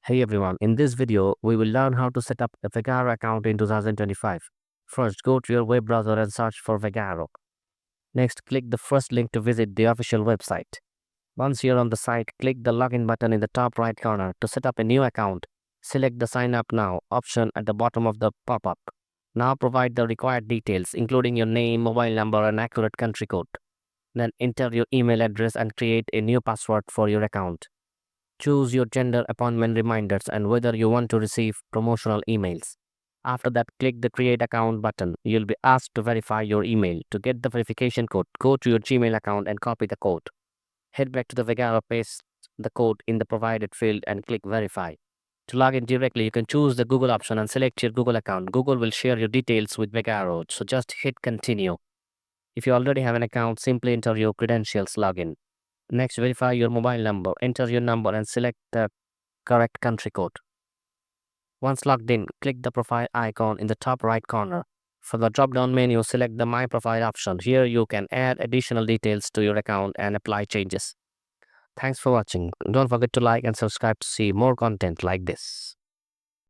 Hey everyone, in this video, we will learn how to set up a Vagaro account in 2025. First, go to your web browser and search for Vagaro. Next, click the first link to visit the official website. Once you're on the site, click the login button in the top right corner. To set up a new account, select the sign up now option at the bottom of the pop-up. Now provide the required details, including your name, mobile number, and accurate country code. Then enter your email address and create a new password for your account. Choose your gender, appointment reminders, and whether you want to receive promotional emails. After that, click the Create Account button. You'll be asked to verify your email. To get the verification code, go to your Gmail account and copy the code. Head back to the Vagaro, paste the code in the provided field and click Verify. To log in directly, you can choose the Google option and select your Google account. Google will share your details with Vagaro, so just hit Continue. If you already have an account, simply enter your credentials, login. Next, verify your mobile number. Enter your number and select the correct country code. Once logged in, click the profile icon in the top right corner. For the drop-down menu, select the My Profile option. Here you can add additional details to your account and apply changes. Thanks for watching. Don't forget to like and subscribe to see more content like this.